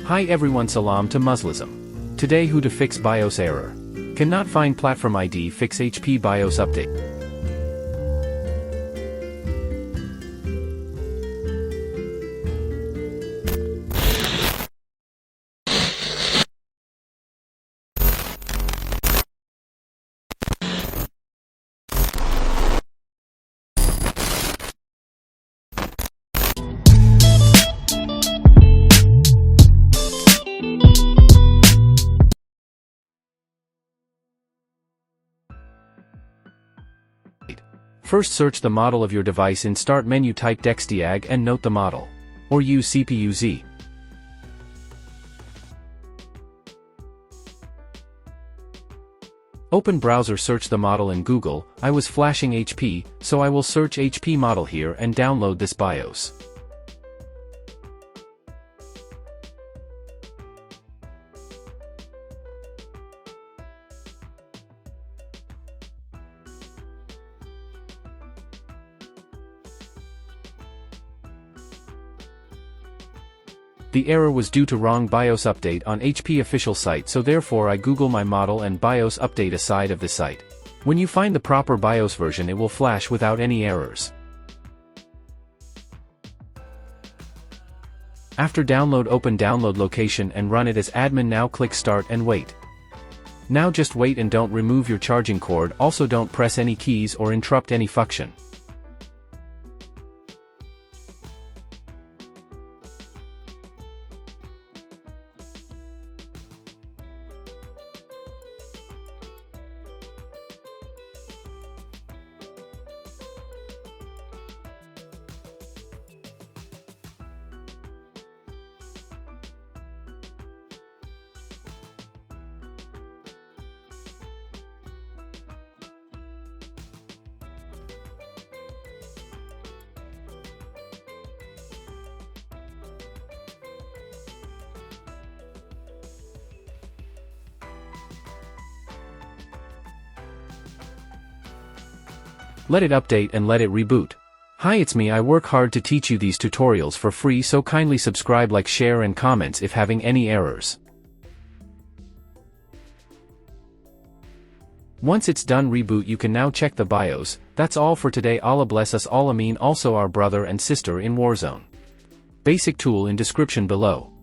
Hi everyone, salam to Muslim. Today who to fix BIOS error. Cannot find platform ID, fix HP BIOS update. First search the model of your device in Start menu, type dexdiag and note the model. Or use CPU-Z. Open browser, search the model in Google. I was flashing HP, so I will search HP model here and download this BIOS. The error was due to wrong BIOS update on HP official site, so therefore I Google my model and BIOS update aside of the site. When you find the proper BIOS version, it will flash without any errors. After download, open download location and run it as admin. Now click start and wait. Now just wait and don't remove your charging cord. Also don't press any keys or interrupt any function. Let it update and let it reboot. Hi, it's me. I work hard to teach you these tutorials for free, so kindly subscribe, like, share and comments if having any errors. Once it's done reboot, you can now check the BIOS. That's all for today. Allah bless us all, Ameen. Also our brother and sister in Warzone. Basic tool in description below.